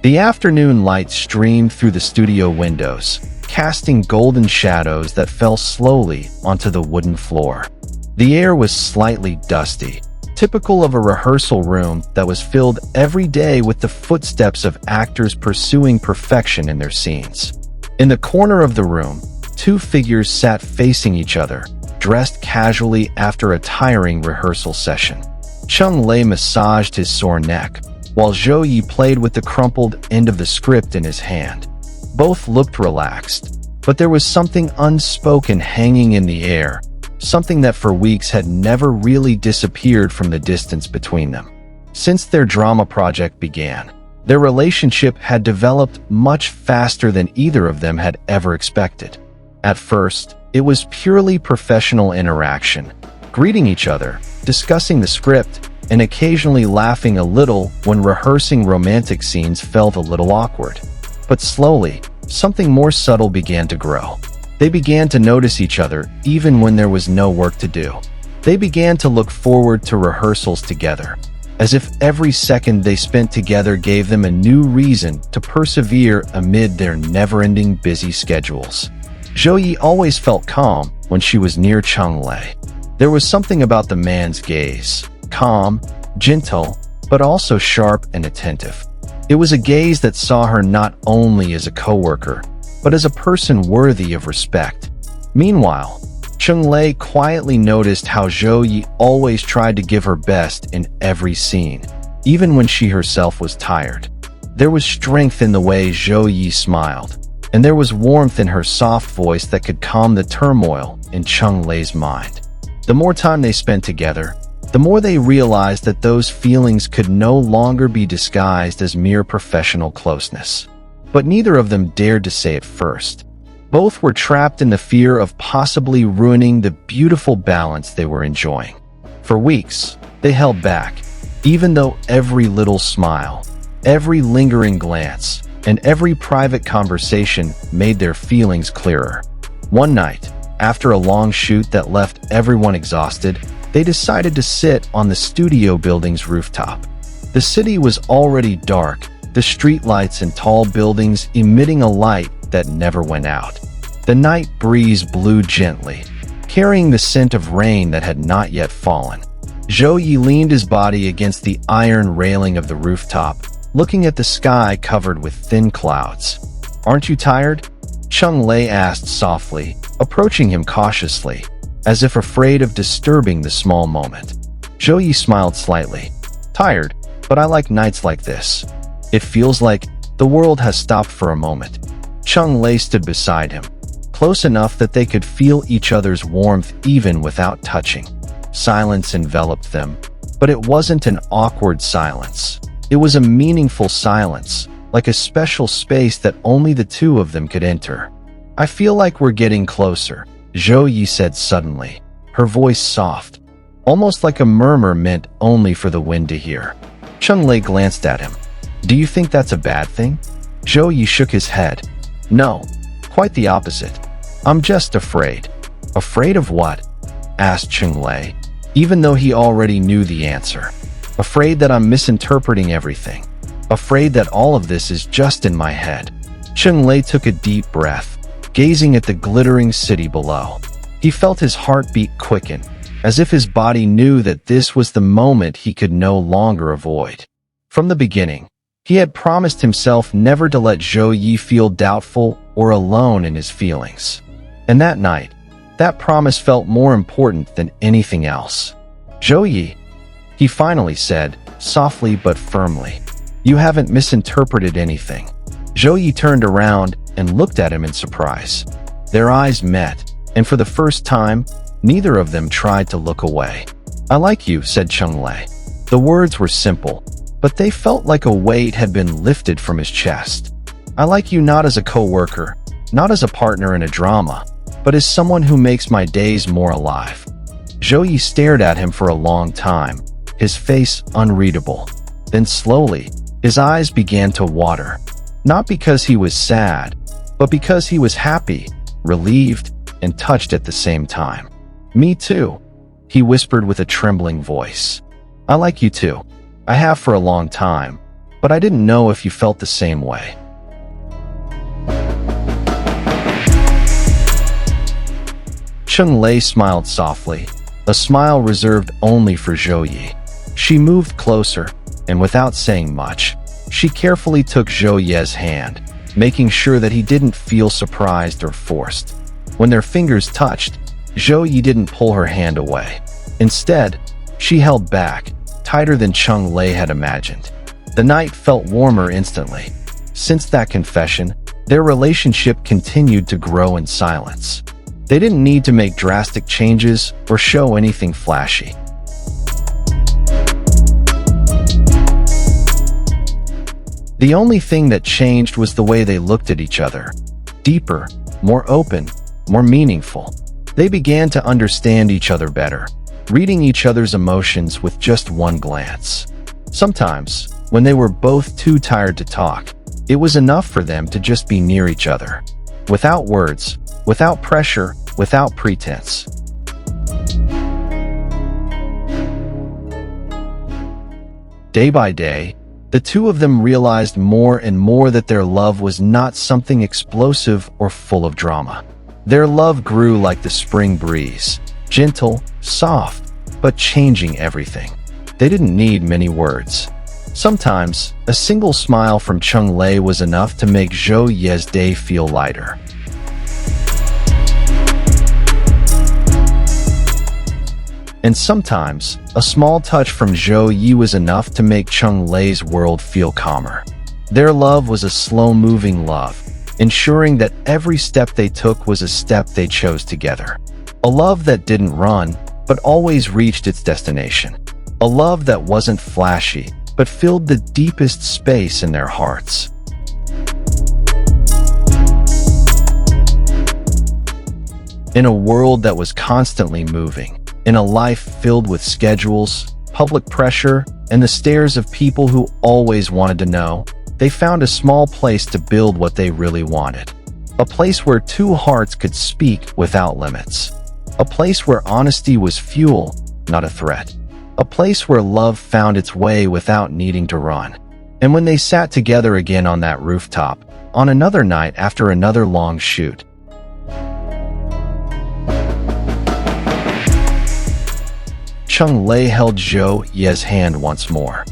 The afternoon light streamed through the studio windows, casting golden shadows that fell slowly onto the wooden floor. The air was slightly dusty, typical of a rehearsal room that was filled every day with the footsteps of actors pursuing perfection in their scenes. In the corner of the room, two figures sat facing each other, dressed casually after a tiring rehearsal session. Cheng Lei massaged his sore neck, while Zhou Yi played with the crumpled end of the script in his hand. Both looked relaxed, but there was something unspoken hanging in the air, something that for weeks had never really disappeared from the distance between them. Since their drama project began, their relationship had developed much faster than either of them had ever expected. At first, it was purely professional interaction, greeting each other, discussing the script, and occasionally laughing a little when rehearsing romantic scenes felt a little awkward. But slowly, something more subtle began to grow. They began to notice each other even when there was no work to do. They began to look forward to rehearsals together, as if every second they spent together gave them a new reason to persevere amid their never-ending busy schedules. Zhou Yi always felt calm when she was near Cheng Lei. There was something about the man's gaze, calm, gentle, but also sharp and attentive. It was a gaze that saw her not only as a coworker, but as a person worthy of respect. Meanwhile, Cheng Lei quietly noticed how Zhou Yi always tried to give her best in every scene, even when she herself was tired. There was strength in the way Zhou Yi smiled, and there was warmth in her soft voice that could calm the turmoil in Cheng Lei's mind. The more time they spent together, the more they realized that those feelings could no longer be disguised as mere professional closeness. But neither of them dared to say it first. Both were trapped in the fear of possibly ruining the beautiful balance they were enjoying. For weeks, they held back, even though every little smile, every lingering glance, and every private conversation made their feelings clearer. One night, after a long shoot that left everyone exhausted, they decided to sit on the studio building's rooftop. The city was already dark, the streetlights and tall buildings emitting a light that never went out. The night breeze blew gently, carrying the scent of rain that had not yet fallen. Zhou Yi leaned his body against the iron railing of the rooftop, looking at the sky covered with thin clouds. "Aren't you tired?" Cheng Lei asked softly, approaching him cautiously, as if afraid of disturbing the small moment. Zhou Yi smiled slightly. "Tired, but I like nights like this. It feels like the world has stopped for a moment." Cheng Lei stood beside him, close enough that they could feel each other's warmth even without touching. Silence enveloped them, but it wasn't an awkward silence. It was a meaningful silence, like a special space that only the two of them could enter. "I feel like we're getting closer," Zhou Yi said suddenly, her voice soft, almost like a murmur meant only for the wind to hear. Cheng Lei glanced at him. "Do you think that's a bad thing?" Zhou Yi shook his head. "No, quite the opposite. I'm just afraid." "Afraid of what?" asked Cheng Lei, even though he already knew the answer. "Afraid that I'm misinterpreting everything. Afraid that all of this is just in my head." Cheng Lei took a deep breath, gazing at the glittering city below. He felt his heartbeat quicken, as if his body knew that this was the moment he could no longer avoid. From the beginning, he had promised himself never to let Zhou Yi feel doubtful or alone in his feelings. And that night, that promise felt more important than anything else. "Zhou Yi," he finally said, softly but firmly, "you haven't misinterpreted anything." Zhou Yi turned around and looked at him in surprise. Their eyes met, and for the first time, neither of them tried to look away. "I like you," said Cheng Lei. The words were simple, but they felt like a weight had been lifted from his chest. "I like you not as a co-worker, not as a partner in a drama, but as someone who makes my days more alive." Zhou Yi stared at him for a long time, his face unreadable. Then slowly, his eyes began to water. Not because he was sad, but because he was happy, relieved, and touched at the same time. "Me too," he whispered with a trembling voice. "I like you too. I have for a long time, but I didn't know if you felt the same way. Cheng Lei smiled softly, a smile reserved only for Zhou Yi. She moved closer, and without saying much, she carefully took Zhou Yi's hand, making sure that he didn't feel surprised or forced. When their fingers touched, Zhou Yi didn't pull her hand away. Instead, she held back, tighter than Cheng Lei had imagined. The night felt warmer instantly. Since that confession, their relationship continued to grow in silence. They didn't need to make drastic changes or show anything flashy. The only thing that changed was the way they looked at each other. Deeper, more open, more meaningful. They began to understand each other better, reading each other's emotions with just one glance. Sometimes, when they were both too tired to talk, it was enough for them to just be near each other. Without words, without pressure, without pretense. Day by day, the two of them realized more and more that their love was not something explosive or full of drama. Their love grew like the spring breeze, gentle, soft, but changing everything. They didn't need many words. Sometimes, a single smile from Cheng Lei was enough to make Zhou Yi's day feel lighter. And sometimes, a small touch from Zhou Yi was enough to make Cheng Lei's world feel calmer. Their love was a slow-moving love, ensuring that every step they took was a step they chose together. A love that didn't run, but always reached its destination. A love that wasn't flashy, but filled the deepest space in their hearts. In a world that was constantly moving, in a life filled with schedules, public pressure, and the stares of people who always wanted to know, they found a small place to build what they really wanted. A place where two hearts could speak without limits. A place where honesty was fuel, not a threat. A place where love found its way without needing to run. And when they sat together again on that rooftop, on another night after another long shoot, Cheng Lei held Zhou Yi's hand once more.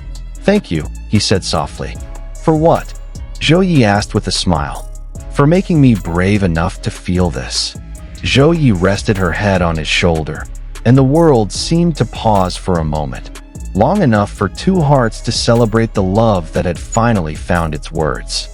"Thank you," he said softly. "For what?" Zhou Yi asked with a smile. "For making me brave enough to feel this." Zhou Yi rested her head on his shoulder, and the world seemed to pause for a moment, long enough for two hearts to celebrate the love that had finally found its words.